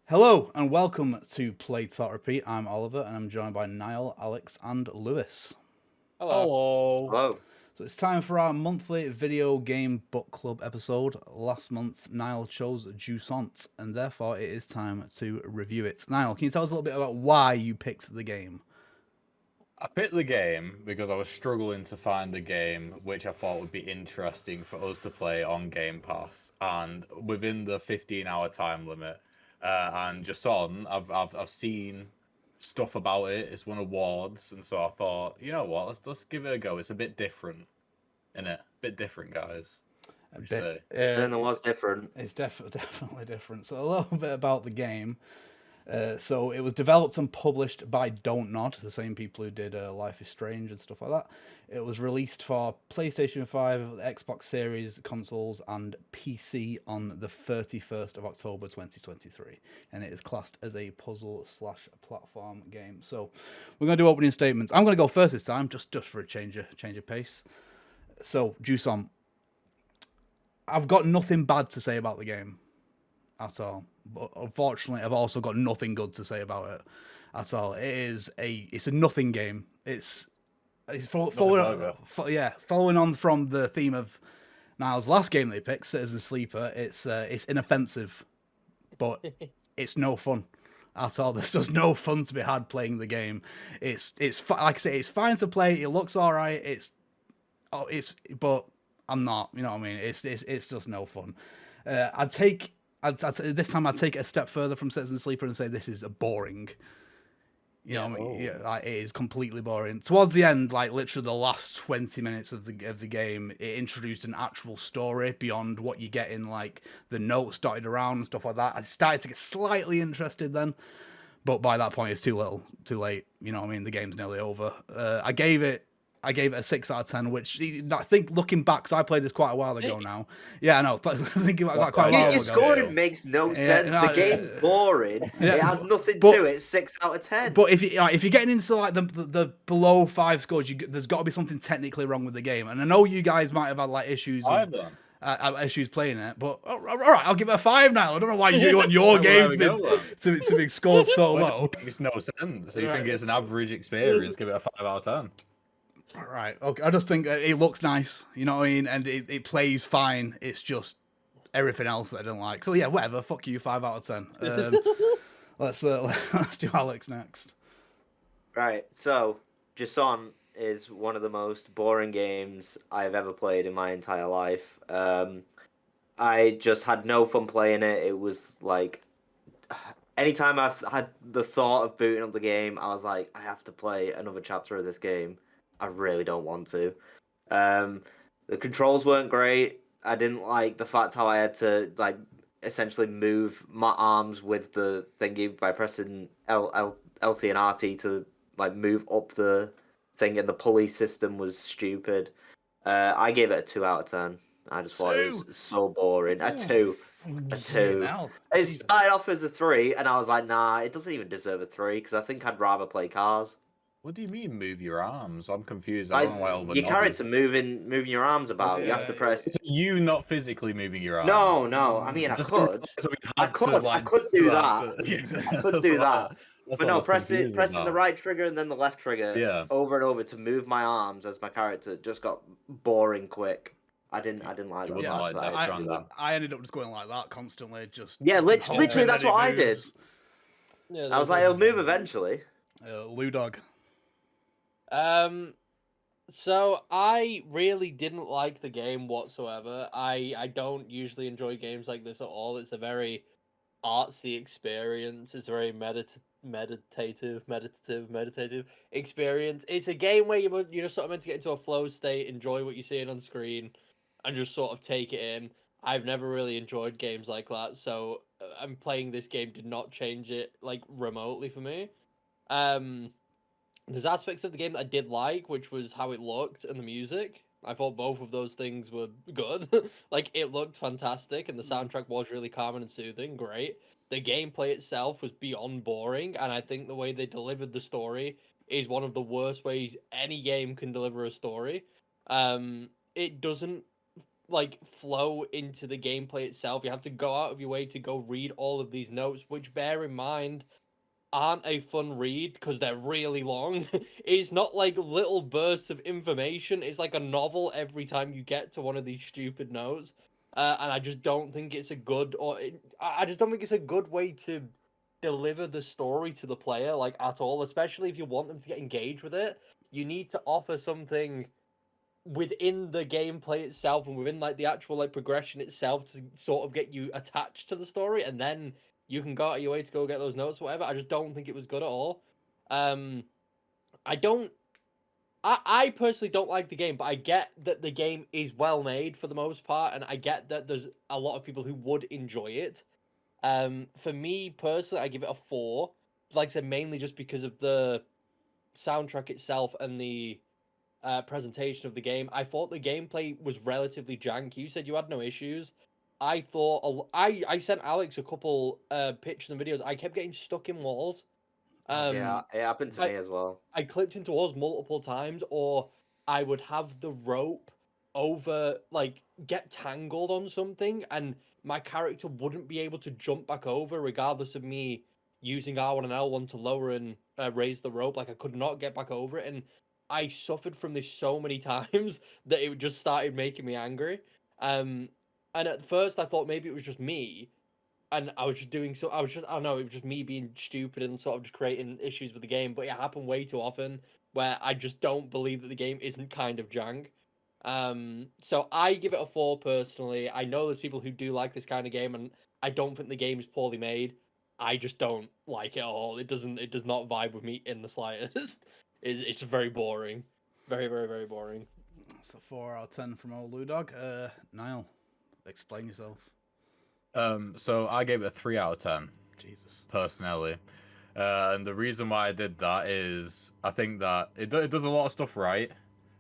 Hello and welcome to Play Talk Repeat. I'm Oliver and I'm joined by Niall, Alex, and Lewis. Hello. Hello. Hello. So it's time for our monthly video game book club episode. Last month, Niall chose Jusant, and therefore it is time to review it. Niall, can you tell us a little bit about why you picked the game? I picked the game because I was struggling to find a game which I thought would be interesting for us to play on Game Pass and within the 15-hour time limit. And Jusant, I've seen stuff about it. It's won awards, and so I thought, you know what, let's give it a go. It's a bit different, innit? A bit different, guys. A What'd you bit. And it was different. It's definitely different. So a little bit about the game. So it was developed and published by Don't Nod, the same people who did Life is Strange and stuff like that. It was released for PlayStation 5, Xbox Series consoles, and PC on the 31st of October 2023. And it is classed as a puzzle/platform game. So we're going to do opening statements. I'm going to go first this time, just for a change of pace. So, Jusant, I've got nothing bad to say about the game at all. But unfortunately, I've also got nothing good to say about it at all. It's a nothing game. It's following on from the theme of Niall's last game that he picked, Citizen Sleeper. It's inoffensive, but it's no fun at all. There's just no fun to be had playing the game. It's like I say, it's fine to play. It looks all right. But I'm not. You know what I mean? It's just no fun. This time I'd take it a step further from Citizen Sleeper and say this is boring. You know what I mean? Yeah, like, it is completely boring. Towards the end, like literally the last 20 minutes of the game, it introduced an actual story beyond what you get in like the notes dotted around and stuff like that. I started to get slightly interested then, but by that point it's too late. You know what I mean? The game's nearly over. I gave it a 6 out of 10, which I think looking back, because I played this quite a while ago now. Yeah, I know. Thinking about that quite a while ago. Your scoring makes no sense. The game's boring. It has nothing to it. 6 out of 10. But if you're getting into like the below 5 scores, there's got to be something technically wrong with the game. And I know you guys might have had like issues. Issues playing it, but all right, I'll give it a 5 now. I don't know why you want your game to be scored so low. It makes no sense. So you think it's an average experience? Give it a 5 out of 10. Right. Okay. I just think it looks nice, you know what I mean, and it plays fine. It's just everything else that I don't like. So yeah, whatever. Fuck you. 5 out of 10. Let's do Alex next. Right. So, Jusant is one of the most boring games I've ever played in my entire life. I just had no fun playing it. It was like, anytime I've had the thought of booting up the game, I was like, I have to play another chapter of this game. I really don't want to. The controls weren't great. I didn't like the fact how I had to like essentially move my arms with the thingy by pressing LT and RT to like move up the thing, and the pulley system was stupid. I gave it a 2 out of 10. I just thought it was so boring. A 2. A 2. It started off as a 3, and I was like, nah, it doesn't even deserve a 3 because I think I'd rather play Cars. What do you mean move your arms? I'm confused. I don't know why your character moving your arms about. You have to press. So you not physically moving your arms? No. I mean, I could. I could do that. I could do that. But no, pressing the right trigger and then the left trigger over and over to move my arms as my character just got boring quick. I didn't like that. I ended up just going like that constantly. Just literally that's what I did. Yeah, I was like, it'll move eventually. Lou Dog. So I really didn't like the game whatsoever. I don't usually enjoy games like this at all. It's a very artsy experience. It's a very meditative experience. It's a game where you're just sort of meant to get into a flow state, enjoy what you're seeing on screen, and just sort of take it in. I've never really enjoyed games like that, so I'm playing this game did not change it like remotely for me. There's aspects of the game that I did like, which was how it looked and the music. I thought both of those things were good. Like, it looked fantastic, and the soundtrack was really calming and soothing. Great. The gameplay itself was beyond boring, and I think the way they delivered the story is one of the worst ways any game can deliver a story. It doesn't like flow into the gameplay itself. You have to go out of your way to go read all of these notes, which, bear in mind, aren't a fun read because they're really long. It's not like little bursts of information. It's like a novel every time you get to one of these stupid notes. And I just don't think it's a good, I just don't think it's a good way to deliver the story to the player, like, at all. Especially if you want them to get engaged with it, you need to offer something within the gameplay itself and within like the actual like progression itself to sort of get you attached to the story, and then you can go out of your way to go get those notes or whatever. I just don't think it was good at all. I don't. I personally don't like the game, but I get that the game is well made for the most part, and I get that there's a lot of people who would enjoy it. For me personally, I give it a 4. Like I said, mainly just because of the soundtrack itself and the presentation of the game. I thought the gameplay was relatively janky. You said you had no issues. I thought I sent Alex a couple pictures and videos. I kept getting stuck in walls. Yeah, it happened to me as well. I clipped into walls multiple times, or I would have the rope over, like, get tangled on something, and my character wouldn't be able to jump back over, regardless of me using R1 and L1 to lower and raise the rope. Like, I could not get back over it, and I suffered from this so many times that it just started making me angry. And at first I thought maybe it was just me, and I was just doing so. I don't know. It was just me being stupid and sort of just creating issues with the game. But it happened way too often where I just don't believe that the game isn't kind of jank. So I give it a 4 personally. I know there's people who do like this kind of game, and I don't think the game is poorly made. I just don't like it at all. It does not vibe with me in the slightest. It's very boring. Very, very, very boring. It's a 4 out of 10 from old Ludog. Niall, explain yourself. So I gave it a 3 out of 10. Jesus. Personally. And the reason why I did that is I think that it does a lot of stuff right,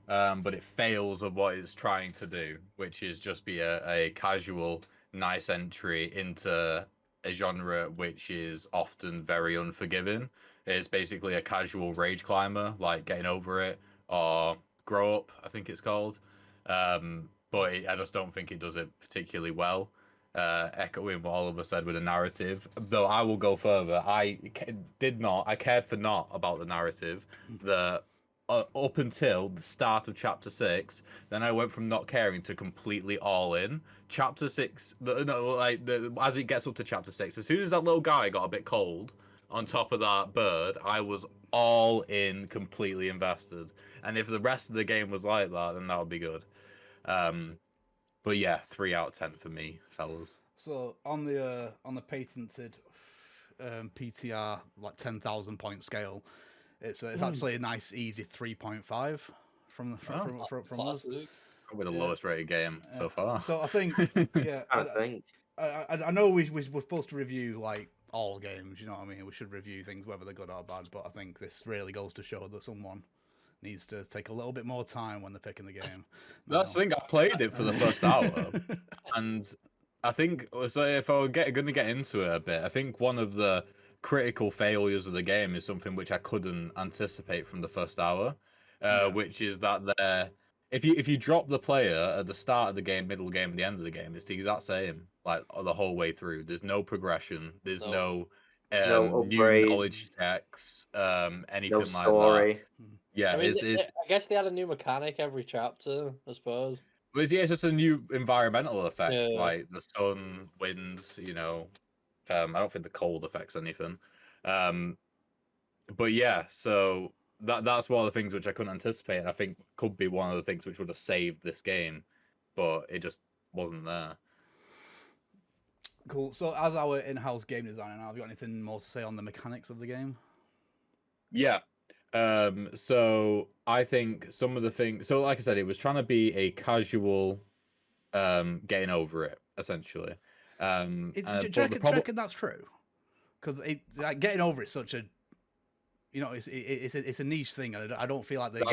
but it fails at what it's trying to do, which is just be a casual, nice entry into a genre which is often very unforgiving. It's basically a casual rage climber, like Getting Over It or Grow Up, I think it's called. But I just don't think it does it particularly well. Echoing what Oliver said with the narrative, though I will go further. I cared for naught about the narrative. Up until the start of chapter 6, then I went from not caring to completely all in. Chapter 6, as it gets up to chapter 6, as soon as that little guy got a bit cold on top of that bird, I was all in, completely invested. And if the rest of the game was like that, then that would be good. But yeah, 3 out of 10 for me, fellas. So on the patented PTR like 10,000 point scale, it's actually a nice easy 3.5 from us. Probably the lowest rated game so far. So I think I know we're supposed to review like all games, you know what I mean? We should review things whether they're good or bad, but I think this really goes to show that someone needs to take a little bit more time when they're picking the game. That's the thing. I played it for the first hour, and I think so. If I were going to get into it a bit, I think one of the critical failures of the game is something which I couldn't anticipate from the first hour, which is that if you drop the player at the start of the game, middle of the game, and the end of the game, it's the exact same, like the whole way through. There's no progression. There's no new knowledge checks, anything like that. Yeah, I mean, I guess they had a new mechanic every chapter, I suppose. But it's just a new environmental effect, like the sun, wind, you know. I don't think the cold affects anything. But yeah, so that's one of the things which I couldn't anticipate, and I think could be one of the things which would have saved this game, but it just wasn't there. Cool. So as our in-house game designer now, have you got anything more to say on the mechanics of the game? Yeah. So I think some of the things, so like I said, it was trying to be a casual Getting Over It, essentially. Do you reckon that's true? Because Getting Over It such a, you know, it's a niche thing, and I don't feel like the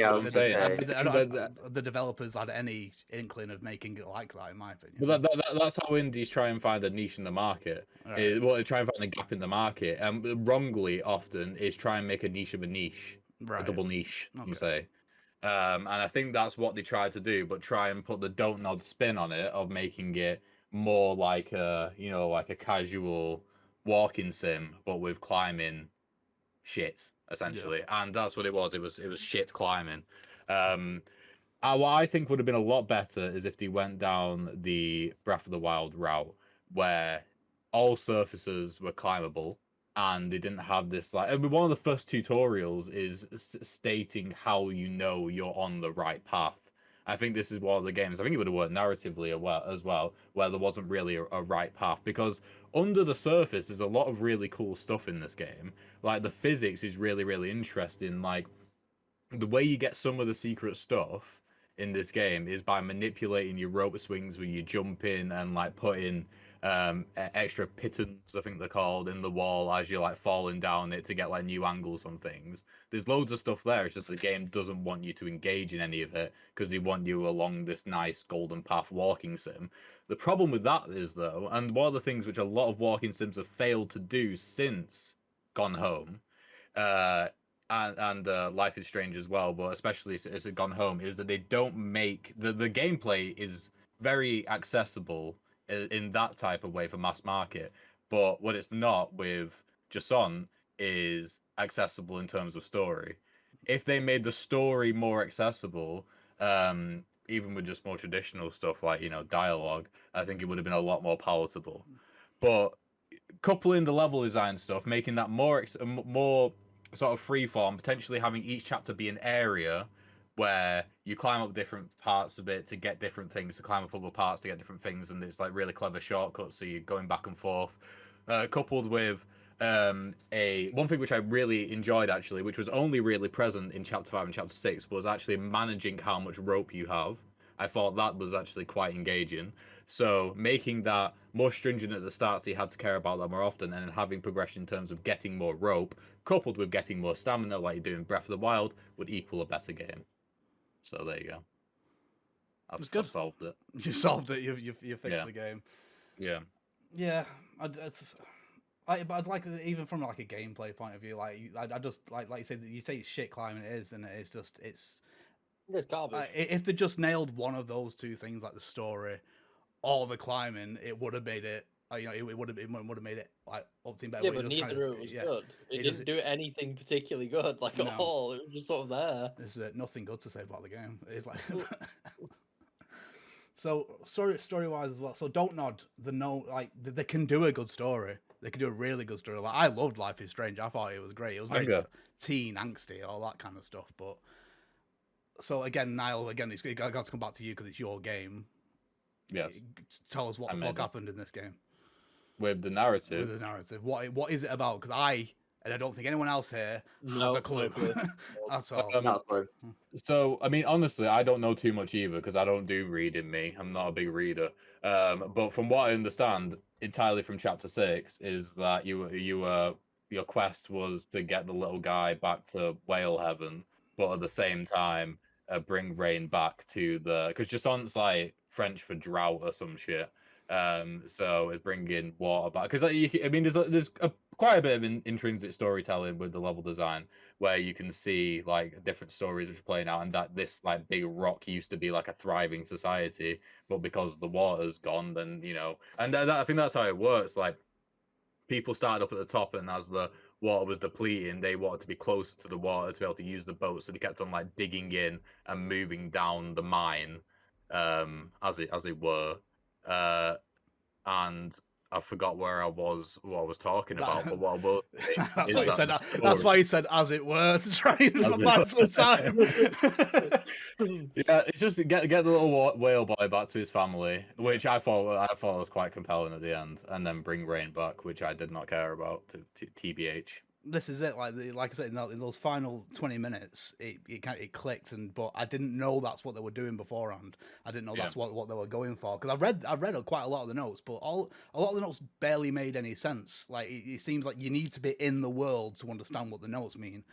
developers had any inkling of making it like that, in my opinion. Well, that's how indies try and find a niche in the market. Right. They try and find a gap in the market, and wrongly often is try and make a niche of a niche, right. A double niche, you can say. And I think that's what they tried to do, but try and put the don't nod spin on it of making it more like a, like a casual walking sim, but with climbing shit essentially. And that's what it was. It was shit climbing. What I think would have been a lot better is if they went down the Breath of the Wild route, where all surfaces were climbable, and they didn't have this like. I mean, one of the first tutorials is stating how you know you're on the right path. I think this is one of the games. I think it would have worked narratively as well, where there wasn't really a right path, because under the surface there's a lot of really cool stuff in this game. Like the physics is really, really interesting. Like the way you get some of the secret stuff in this game is by manipulating your rope swings where you jump in and like putting extra pitons, I think they're called, in the wall as you're like falling down it to get like new angles on things. There's loads of stuff there. It's just the game doesn't want you to engage in any of it because they want you along this nice golden path walking sim. The problem with that is though, and one of the things which a lot of walking sims have failed to do since Gone Home, and Life is Strange as well, but especially as it Gone Home, is that they don't make the gameplay is very accessible in that type of way for mass market, but what it's not with Jusant is accessible in terms of story. If they made the story more accessible, even with just more traditional stuff like dialogue, I think it would have been a lot more palatable. But coupling the level design stuff, making that more sort of freeform, potentially having each chapter be an area where you climb up different parts of it to get different things, to climb up other parts to get different things, and it's like really clever shortcuts, so you're going back and forth. Coupled with one thing which I really enjoyed actually, which was only really present in chapter 5 and chapter 6, was actually managing how much rope you have. I thought that was actually quite engaging. So making that more stringent at the start, so you had to care about that more often, and then having progression in terms of getting more rope, coupled with getting more stamina, like you do in Breath of the Wild, would equal a better game. So there you go. I've solved it. You solved it. You fixed the game. Yeah. Yeah. But I'd like, even from like a gameplay point of view, like I just like you say it's shit climbing, it is, and it's garbage. If they just nailed one of those two things, like the story or the climbing, it would have made it. It would have made it like obviously better. Yeah, but neither of it was good. It didn't do anything particularly good, like at all. It was just sort of there. There's nothing good to say about the game. It's like so story wise as well. So don't nod. They can do a good story. They can do a really good story. Like I loved Life is Strange. I thought it was great. It was very teen angsty, all that kind of stuff. But so again, Niall, it's got to come back to you because it's your game. Yes. Tell us what the fuck happened in this game. With the narrative. What is it about? Because I don't think anyone else here has a clue. That's all. So, I mean, honestly, I don't know too much either because I don't do reading me. I'm not a big reader. But from what I understand, entirely from chapter 6, is that your quest was to get the little guy back to whale heaven, but at the same time, bring rain back to because Jusant's like French for drought or some shit. So it's bringing water back because there's quite a bit of intrinsic storytelling with the level design where you can see like different stories which are playing out, and that this like big rock used to be like a thriving society, but because the water's gone, then and I think that's how it works. Like people started up at the top, and as the water was depleting, they wanted to be closer to the water to be able to use the boat, so they kept on like digging in and moving down the mine, as it were. And I forgot what I was talking about, but what I will say that's why he said as it were, to try and buy some time. Yeah, it's just get the little whale boy back to his family, which I thought was quite compelling at the end, and then bring Rain back, which I did not care about, to TBH. This is it. Like I said, in those final 20 minutes, it clicked, but I didn't know that's what they were doing beforehand. I didn't know that's what they were going for, because I read quite a lot of the notes, but a lot of the notes barely made any sense. Like it seems like you need to be in the world to understand what the notes mean,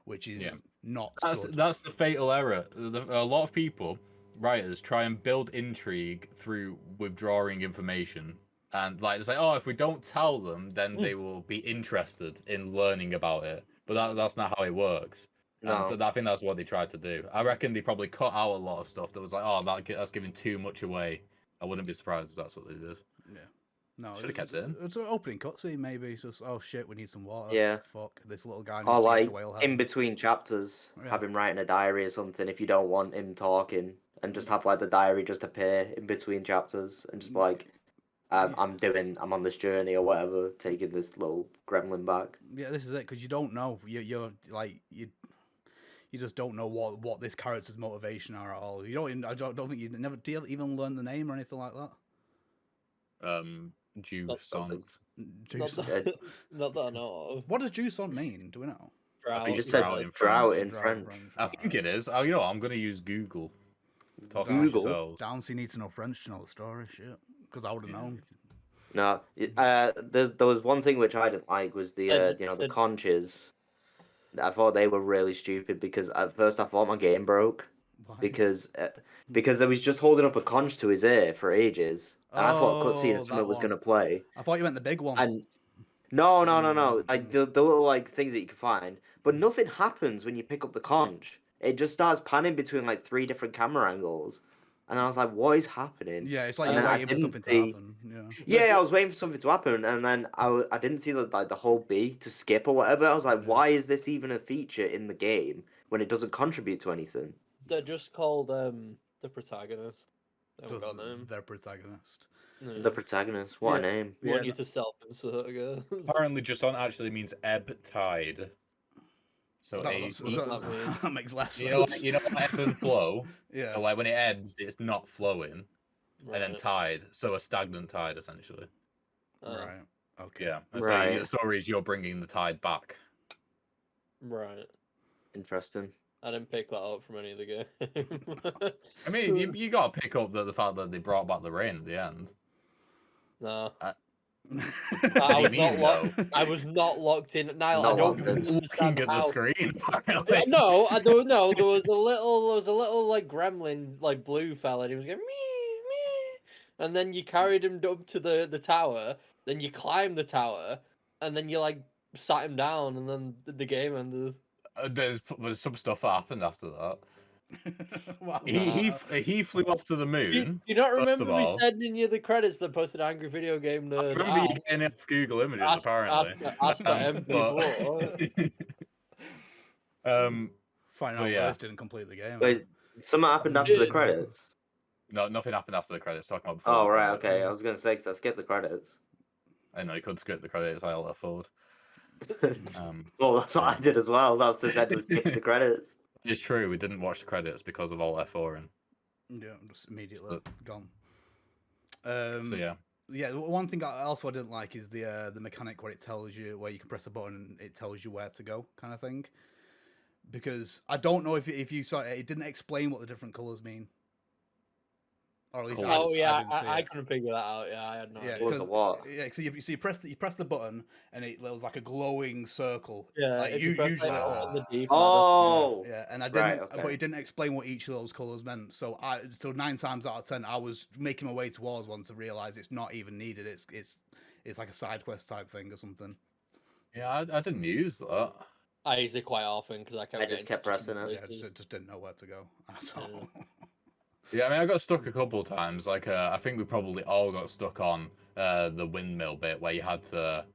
which is not good. That's the fatal error. A lot of people, writers, try and build intrigue through withdrawing information. And like, it's like, oh, if we don't tell them, then they will be interested in learning about it. But that's not how it works. No. And so I think that's what they tried to do. I reckon they probably cut out a lot of stuff that was like, oh, that's giving too much away. I wouldn't be surprised if that's what they did. Yeah. No, Should have kept it in. It's an opening cutscene, maybe. It's just, oh shit, we need some water. Yeah. Fuck, this little guy needs Or to get like to whale in heaven. between chapters, Yeah. have him writing a diary or something if you don't want him talking, and just have like the diary just appear in between chapters and just be like, I'm on this journey or whatever, taking this little gremlin back. Yeah, this is it, because you don't know. You're like you just don't know what this character's motivation are at all. You don't. I don't think you never. Do you even learn the name or anything like that? Jusant. Jusant. Not that I know of. What does Jusant mean? Do we know? I think You just Drought said in drought French. in French. I think it is. Oh, I'm going to use Google. Talk Google? amongst yourselves. Downsy needs to know French to know the story. Shit, because I would have known. No, there was one thing which I didn't like was the conches. I thought they were really stupid because at first I thought my game broke Why? because I was just holding up a conch to his ear for ages, and I thought cutscene Oh, something that was one. gonna play. I thought you meant the big one. And no, like the little like things that you can find, but nothing happens when you pick up the conch. It just starts panning between like 3 different camera angles, and I was like, "What is happening?" Yeah, it's like And you're then I waiting for didn't something see- to happen. Yeah, I was waiting for something to happen, and then I didn't see the whole B to skip or whatever. I was like, Yeah. why is this even a feature in the game when it doesn't contribute to anything? They're just called the protagonist. They haven't got a name. Their protagonist. Yeah. The protagonist, what a Yeah. name! Want Yeah, you to self-insert, I guess. Apparently, Jusant actually means ebb tide. So, that makes less sense. you know, like ebb and flow. Yeah. So, like when it ebbs, it's not flowing, and then Right. tide. So a stagnant tide, essentially. Right. Okay. Yeah. And Right. so the story is you're bringing the tide back. Right. Interesting. I didn't pick that up from any of the game. I mean, you got to pick up the fact that they brought back the rain at the end. No. What do you mean, I was not locked in. Niall, Not I don't locked in. Looking understand at the how. screen, apparently. No, there was a little like gremlin, like blue fella, and he was going me me, and then you carried him up to the tower, then you climbed the tower, and then you like sat him down, and then the game ended. There's some stuff that happened after that. Wow. He flew off to the Do moon. you not first remember of me all. sending you the credits that posted Angry Video Game I Nerd? remember you getting it off Google Images, apparently. Ask for MP4. Find But out yeah. this didn't complete the game. Wait, something happened after the Did. credits. No, nothing happened after the credits. Talking about before. Oh the right, credits. okay. I was gonna say because I skipped the credits. I know you could skip the credits. I'll afford. Well, that's what I did as well. That's essentially skipping the credits. It's true. We didn't watch the credits because of Alt F4. And Yeah, just immediately So- gone. so yeah. Yeah, one thing I didn't like is the mechanic where it tells you where you can press a button and it tells you where to go, kind of thing. Because I don't know if you saw it, it didn't explain what the different colors mean. Or at least Colours. Oh yeah, didn't see I it. couldn't figure that out. Yeah, I had no Yeah, idea. What was the what? Yeah, so you press the button and it was like a glowing circle. Yeah, like if you press usually. like, on the D-pad, Oh, Yeah, and I Right, didn't, okay. but it didn't explain what each of those colors meant. So 9 times out of 10, I was making my way towards one to realize it's not even needed. It's like a side quest type thing or something. Yeah, I didn't use that. I used it quite often because I kept. I just getting kept stuck in pressing it. Yeah, places. just didn't know where to go at all. Yeah, I mean, I got stuck a couple of times. Like, I think we probably all got stuck on the windmill bit where you had to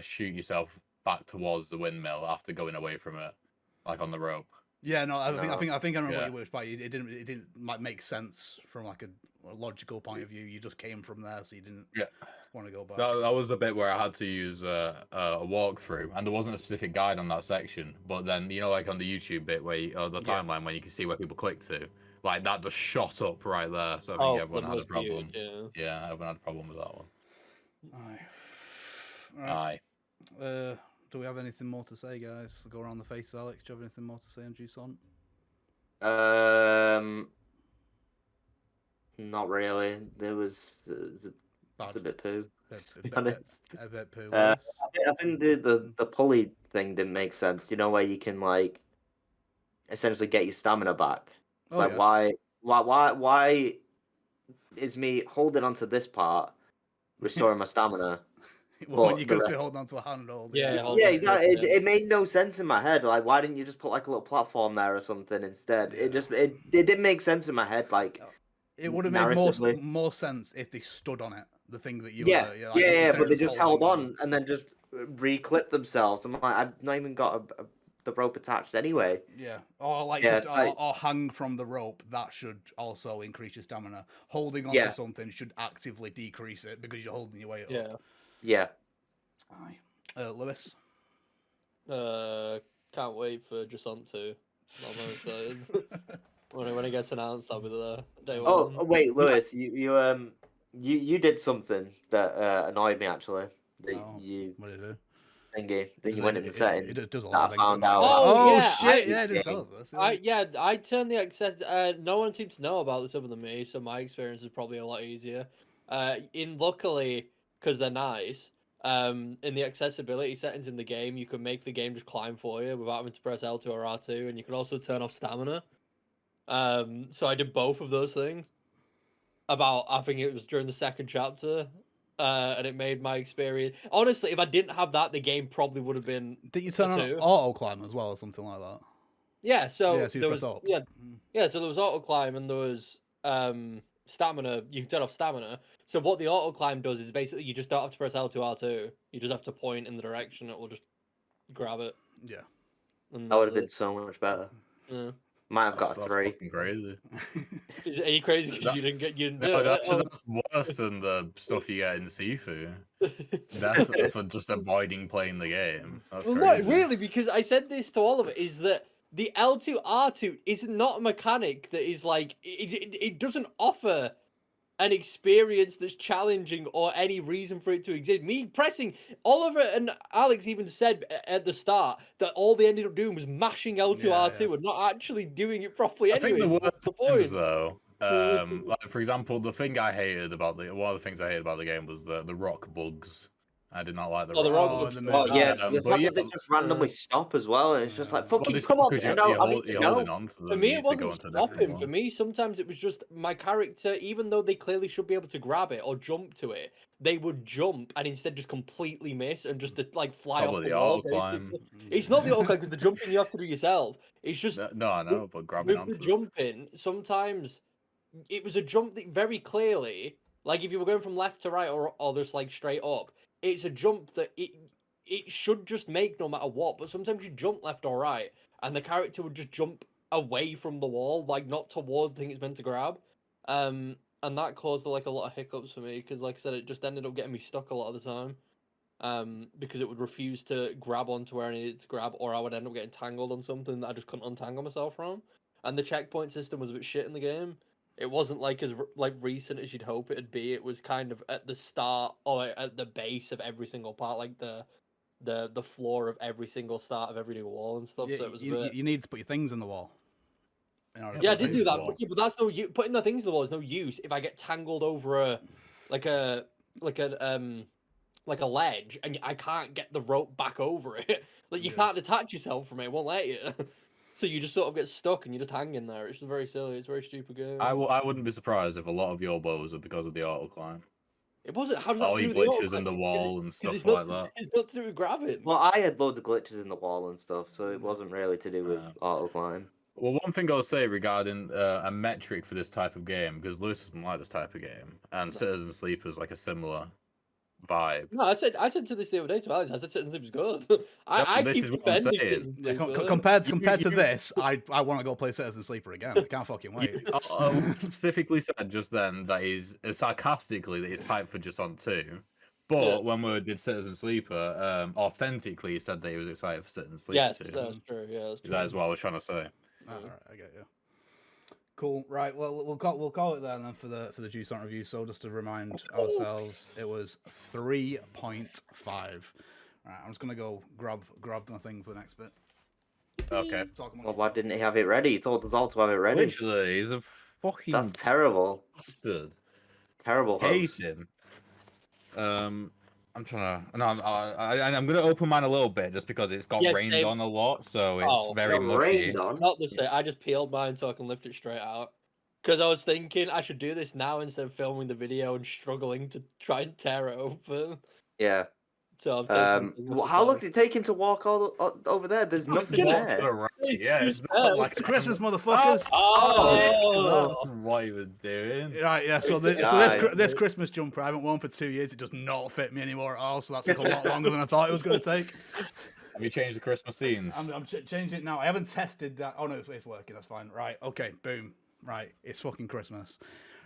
shoot yourself back towards the windmill after going away from it, like on the rope. Yeah, no, I No. think I remember Yeah. what you were by. It didn't like make sense from like a logical point of view. You just came from there, so you didn't Yeah. want to go back. That was the bit where I had to use a walkthrough, and there wasn't a specific guide on that section. But then, you know, like on the YouTube bit where or the Yeah. timeline where you can see where people click to, like that just shot up right there. So I think Oh, everyone that had a must be problem. huge, yeah. Yeah, everyone had a problem with that one. Aye. Right. Aye. Do we have anything more to say, guys? Go around the face, Alex. Do you have anything more to say on Jusant? Not really. It was Bad. a bit poo. A To be bit- honest. a bit poo. I think the pulley thing didn't make sense. You know, where you can like essentially get your stamina back. It's Oh, like yeah. why is me holding onto this part restoring my stamina, when But you the could rest- be holding onto a handhold. Yeah, hold Yeah, on to exactly. it, yeah. It made no sense in my head. Like, why didn't you just put like a little platform there or something instead? Yeah. It didn't make sense in my head. Like, It would have made more narratively. sense if they stood on it. The thing that you Yeah, were, like, yeah, instead but of they just held holding on and then just re-clipped themselves. I'm like, I've not even got the rope attached anyway. Yeah, or like Yeah, just like- or hang from the rope. That should also increase your stamina. Holding onto Yeah. something should actively decrease it because you're holding your weight Yeah. up. Yeah. Aye. Lewis. Can't wait for Jusant 2. I'm very excited. when it gets announced, I'll be there. Day Oh, one. wait, Lewis, you did something that annoyed me actually. That Oh, you what did it do? thingy. Then you went in the It settings. does a that lot I of things. found doesn't it? out. Oh, yeah, shit! I- Yeah, it didn't tell us this. I turned the access. No one seems to know about this other than me, so my experience is probably a lot easier. Luckily, because they're nice. In the accessibility settings in the game, you can make the game just climb for you without having to press L2 or R2, and you can also turn off stamina. So I did both of those things. I think it was during the second chapter, and it made my experience. Honestly, if I didn't have that, the game probably would have been. Did you turn on 2. auto climb as well, or something like that? Yeah, so, Yeah, so you there press was up. yeah, so there was auto climb and there was stamina. You can turn off stamina. So what the auto climb does is basically you just don't have to press L2 R2. You just have to point in the direction. It will just grab it. Yeah. And That would have that's been so much better. it. Yeah. Might have got a That's 3. fucking crazy. Are you crazy because you didn't do No, it? that's worse than the stuff you get in Sifu. Definitely for just avoiding playing the game. That's Well, crazy. not really, because I said this to all of it, is that the L2 R2 is not a mechanic that is like it doesn't offer an experience that's challenging or any reason for it to exist. Me pressing Oliver and Alex even said at the start that all they ended up doing was mashing L2 R2 and not actually doing it properly. I think Anyways, there were what's the times point? though. Like for example, the thing I hated about one of the things I hated about the game was the rock bugs. I did not like the Oh, the rock rock bugs. bugs. Oh yeah, the but fact yeah, that they just randomly stop as well, and it's just like well, fucking it's come on, because I know I need to you're holding go. on to them. For me, you it need to go wasn't into a different stopping. one. For me, sometimes it was just my character, even though they clearly should be able to grab it or jump to it, they would jump and instead just completely miss and just like fly Probably off the the wall. auto climb. It's not the auto climb because the jumping you have to do yourself. It's just No, I know, but grabbing with the onto them. jumping. Sometimes it was a jump that very clearly, like if you were going from left to right or just like straight up, it's a jump that it should just make no matter what. But sometimes you jump left or right, and the character would just jump away from the wall, like not towards the thing it's meant to grab. And that caused like a lot of hiccups for me because, like I said, it just ended up getting me stuck a lot of the time. Because it would refuse to grab onto where I needed to grab, or I would end up getting tangled on something that I just couldn't untangle myself from. And the checkpoint system was a bit shit in the game. It wasn't like as like recent as you'd hope it'd be. It was kind of at the start or at the base of every single part, like the floor of every single start of every new wall and stuff. Yeah, So it was a you, bit. you need to put your things in the wall. Yeah, I did do that, Wall. but that's no use. Putting the things in the wall is no use if I get tangled over a like a ledge and I can't get the rope back over it. Like you can't detach yourself from it. It won't let you. So you just sort of get stuck and you just hang in there. It's just very silly. It's a very stupid game. I wouldn't be surprised if a lot of your woes are because of the auto climb. It wasn't. How does that All do your with the auto glitches in the climb? wall and stuff it's like not, that. It's not to do with grabbing. Well, I had loads of glitches in the wall and stuff, so it wasn't really to do with auto climb. Well, one thing I'll say regarding a metric for this type of game, because Lewis doesn't like this type of game, and Citizen Sleeper's like a similar vibe. No, I said to this the other day to Alex. I said Citizen Sleeper's good. I this keep is what I'm defending saying. Citizen Yeah, Sleeper. compared to You- this, I want to go play Citizen Sleeper again. I can't fucking wait. I specifically said just then that he's sarcastically that he's hyped for Jusant 2. But when we did Citizen Sleeper, authentically he said that he was excited for Citizen Sleeper Yes, 2. that's true. Yeah, that's true. That is what I was trying to say. All right, I get you. Cool. Right. Well, we'll call it there then for the Jusant review. So just to remind ourselves, it was 3.5. Right. I'm just gonna go grab my thing for the next bit. Okay. Well, why didn't he have it ready? He told us all to have it ready. Literally, he's a fucking That's terrible. bastard. Terrible Hate host. him. I'm trying to. No, I'm going to open mine a little bit just because it's got Yes, rained Dave. on a lot, so it's very Got mushy. rained on. Not the same. I just peeled mine so I can lift it straight out. Because I was thinking I should do this now instead of filming the video and struggling to try and tear it open. Yeah. So I've taken How long did it take him to walk all over there? There's nothing Walked there. around. He's Yeah, too it's not scared. like It's Christmas, motherfuckers. Oh, That's what he was doing. Right, yeah. So, It's this Christmas jumper I haven't worn for 2 years. It does not fit me anymore at all. So that's like a lot longer than I thought it was going to take. Have you changed the Christmas scenes? I'm changing it now. I haven't tested that. Oh no, it's working. That's fine. Right. Okay. Boom. Right. It's fucking Christmas.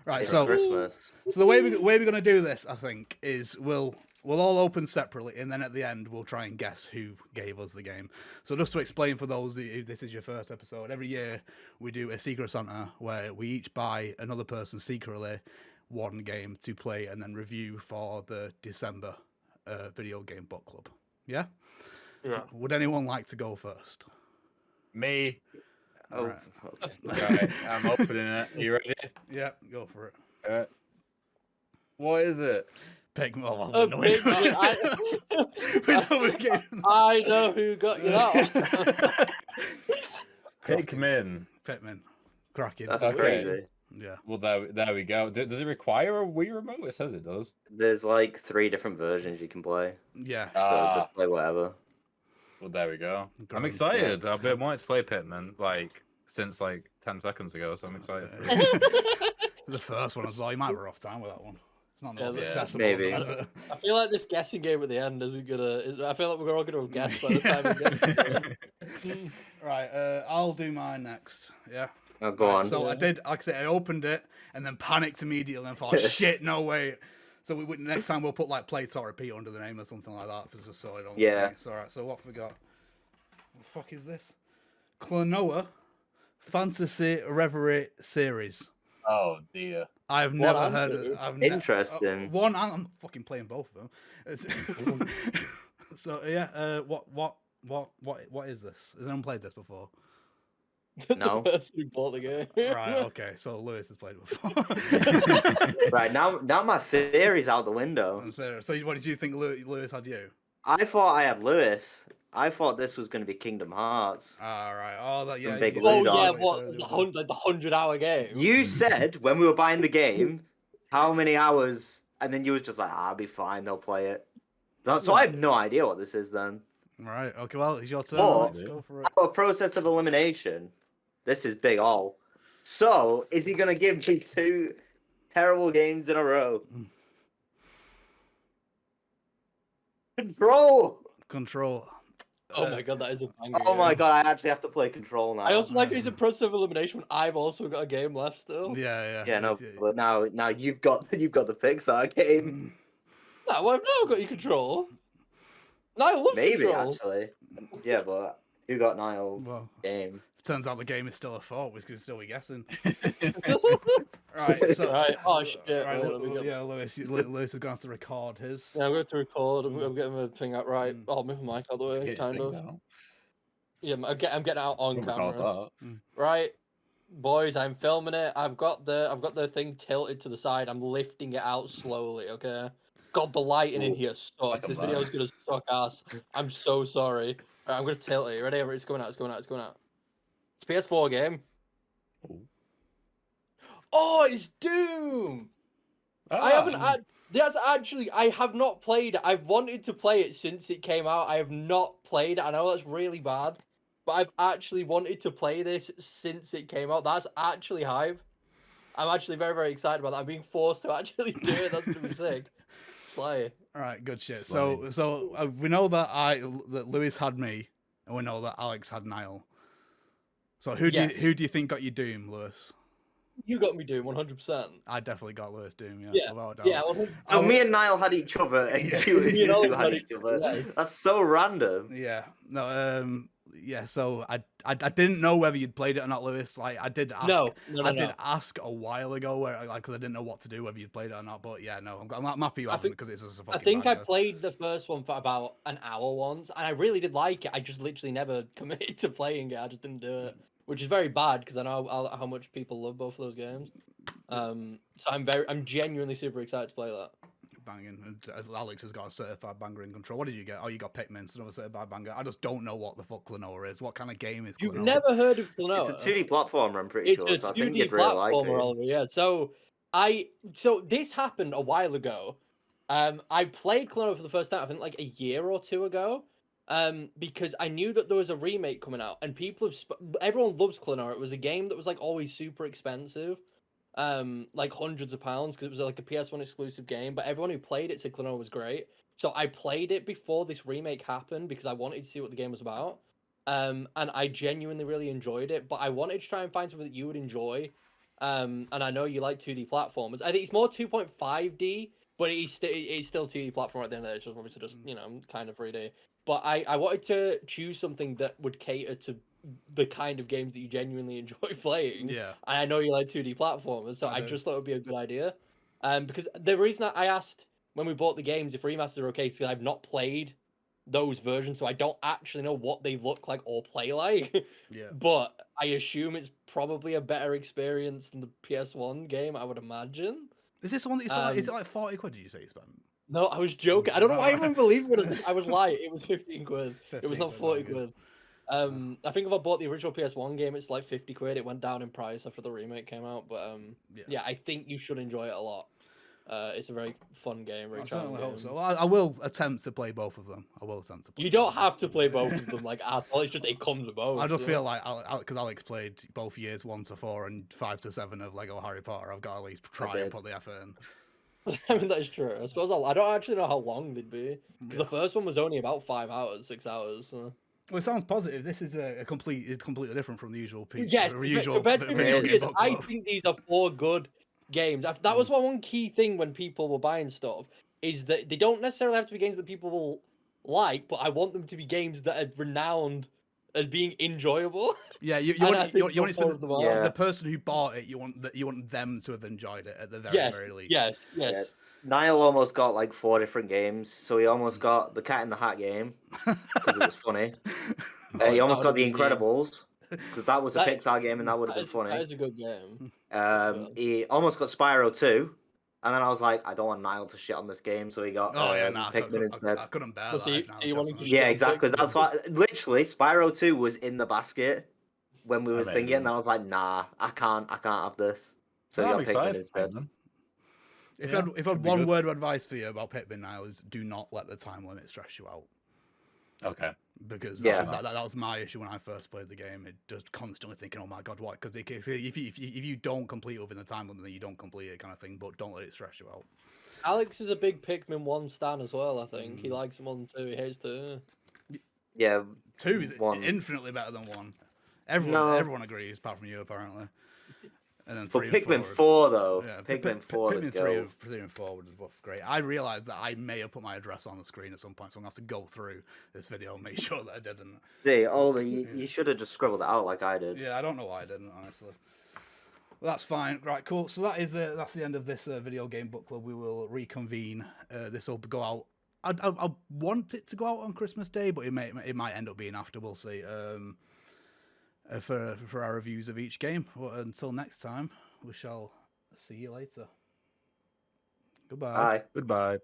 Right. It's So Christmas. So the way we're gonna do this, I think, is we'll all open separately, and then at the end we'll try and guess who gave us the game. So just to explain for those, if this is your first episode, every year we do a Secret Santa where we each buy another person secretly one game to play and then review for the December video game book club. Yeah. yeah. Would anyone like to go first? Me. Oh, Right. okay. Right, I'm opening it. You ready? Yeah, go for it. What is it? Pick. Oh, Oh, we know it. We know we're getting. I know who got you that one. Pikmin. Pikmin. Cracking. That's Okay. crazy. Yeah. Well, there we go. Does it require a Wii remote? It says it does. There's like 3 different versions you can play, Yeah. so just play whatever. Well, there we go. I'm Grand. excited. I've been wanting to play Pikmin since 10 seconds ago, so I'm excited. The first one as well. You might have a rough time with that one. It's not the most Yeah, accessible. maybe. Is it? I feel like this guessing game at the end isn't gonna. I feel like we're all gonna have guessed by the time we guess the game. Right. I'll do mine next. Yeah. Oh, go Right, on. So I did. Like I said, I opened it and then panicked immediately and thought, "Shit, no way." So next time we'll put like play to repeat under the name or something like that, just so I don't. Yeah. It's all right. So what have we got? What the fuck is this? Klonoa Fantasy Reverie series. Oh dear. I've What never answer, heard dude? of. Interesting. One, I'm fucking playing both of them. So yeah, what is this? Has anyone played this before? No. The person who bought the game. Right. Okay. So Lewis has played it before. Right, now my theory's out the window. So what did you think Lewis had you? I thought I had Lewis. I thought this was going to be Kingdom Hearts. All right. Oh, that yeah. Big you- Blue Oh Dog. yeah, what the 100-hour game? You said when we were buying the game, how many hours, and then you was just like, I'll be fine, they'll play it. So I have no idea what this is then. Right. Okay. Well, it's your turn. Or- Alex, go for it. A process of elimination. This is big all. So, is he going to give me 2 terrible games in a row? Control! Control. Oh my god, that is a banger. Oh my game. god, I actually have to play Control now. I also like it's a process of elimination when I've also got a game left still. Yeah. Yeah, no, it's- but now you've got the Pixar game. No, well, I've now got your control. Niall loves Maybe control. actually. Yeah, but who got Niall's Well. game? Turns out the game is still a thought. We could still be guessing. Right. So. Right, oh, shit, Right, wait, let me get- yeah, Lewis is going to have to record his. Yeah, I'm going to record. I'm getting my thing out right. Oh, move my mic out the way, Get his kind thing of. out. Yeah, I'm getting out on Don't record camera. that. Right, boys, I'm filming it. I've got the thing tilted to the side. I'm lifting it out slowly. Okay. God, the lighting in here sucks. Like a This man. video's gonna suck ass. I'm so sorry. Right, I'm gonna tilt it. Ready? It's going out. It's going out. It's going out. It's a PS4 game. Ooh. Oh, it's Doom. I haven't. I have not played it. I've wanted to play it since it came out. I have not played it. I know that's really bad, but I've actually wanted to play this since it came out. That's actually hype. I'm actually very, very excited about that. I'm being forced to actually do it. That's gonna be sick. Slay. All right, good shit. Slay. So we know that Lewis had me, and we know that Alex had Niall. So who Yes. do you think got you Doom, Lewis? You got me doing 100%. I definitely got Lewis Doom. Yeah. Yeah, without a doubt. Yeah, 100%. So me and Niall had each other, and Yeah. you You know, two had buddy, each other. yeah. That's so random. Yeah. No. Yeah. So I didn't know whether you'd played it or not, Lewis. Like I did ask. No. I did ask a while ago, where because I didn't know what to do, whether you'd played it or not. But yeah, no, I'm happy you I haven't think- because it's just a I fucking. think I banger. played the first one for about an hour once, and I really did like it. I just literally never committed to playing it. I just didn't do it, which is very bad because I know how much people love both of those games. So I'm genuinely super excited to play that. Banging. And Alex has got a certified banger in Control. What did you get? Oh, you got Pikmin, it's another certified banger. I just don't know what the fuck Klonoa is. What kind of game is Klonoa? You've never heard of Klonoa? It's a 2D platformer, I'm pretty It's sure. a So I think 2D you'd really like platformer, it. Oliver. Yeah. So this happened a while ago. I played Klonoa for the first time, I think, like a year or two ago. Because I knew that there was a remake coming out, and everyone loves Klonoa. It was a game that was like always super expensive, like hundreds of pounds, because it was like a PS1 exclusive game. But everyone who played it said Klonoa was great. So I played it before this remake happened because I wanted to see what the game was about. And I genuinely really enjoyed it. But I wanted to try and find something that you would enjoy. And I know you like 2D platformers. I think it's more 2.5D, but it's still 2D platform at the end of the day. So obviously just kind of 3D. But I wanted to choose something that would cater to the kind of games that you genuinely enjoy playing. Yeah. And I know you like 2D platformers, so I just thought it would be a good idea. Because the reason I asked when we bought the games if remasters are okay is because I've not played those versions, so I don't actually know what they look like or play like. Yeah. But I assume it's probably a better experience than the PS1 game, I would imagine. Is this the one that you spent? Is it like 40 quid? Did you say you spent? No, I was joking. I don't know why everyone believed it. I was lying. It was 15 quid. 15 it was not 40 quid. I think if I bought the original PS1 game, it's like 50 quid. It went down in price after the remake came out. But yeah, I think you should enjoy it a lot. It's a very fun game. Very I certainly hope so. game. Well, I will attempt to play both of them. I will attempt to play You don't have to play both of them like at all. It's just it comes with both. I just feel like, because Alex played both years 1 to 4 and 5 to 7 of Lego Harry Potter, I've got to at least try and put the effort in. I mean, that's true. I suppose I don't actually know how long they'd be. Because the first one was only about 5 hours, 6 hours. So. Well, it sounds positive. This is completely different from the usual Yes, usual video game book I think these are 4 good games. That was one key thing when people were buying stuff, is that they don't necessarily have to be games that people will like, but I want them to be games that are renowned as being enjoyable. Yeah, you want the person who bought it, you want them to have enjoyed it at the very least. Yes. Yeah. Niall almost got like 4 different games, so he almost got the Cat in the Hat game because it was funny. He almost got the Incredibles because that was a Pixar game and that would have been funny. That is a good game. He almost got Spyro 2, and then I was like, I don't want Niall to shit on this game, so he got Pikmin instead. I couldn't bear that. Yeah, exactly. That's why. Literally, Spyro 2 was in the basket when we was thinking, and then I was like, nah, I can't have this. So he got Pikmin instead. If I had one word of advice for you about Pikmin now is do not let the time limit stress you out. Okay. Because that was my issue when I first played the game. It just constantly thinking, oh my god, what? Because if you don't complete within the time limit, then you don't complete it, kind of thing. But don't let it stress you out. Alex is a big Pikmin 1 stan as well. I think he likes 1 and 2. He hates 2. Yeah, 2 is infinitely better than 1. Everyone agrees, apart from you apparently. And then but Pikmin 4 though, yeah, Pikmin 4, Pikmin 3 and 4 were both great. I realised that I may have put my address on the screen at some point, so I'm going to have to go through this video and make sure that I didn't. See, Oliver, you should have just scribbled it out like I did. Yeah, I don't know why I didn't, honestly. Well, that's fine. Right, cool. So that's the end of this video game book club. We will reconvene. This will go out. I want it to go out on Christmas Day, but it might end up being after. We'll see. For our reviews of each game. Well, until next time, we shall see you later. Goodbye. Bye. Goodbye.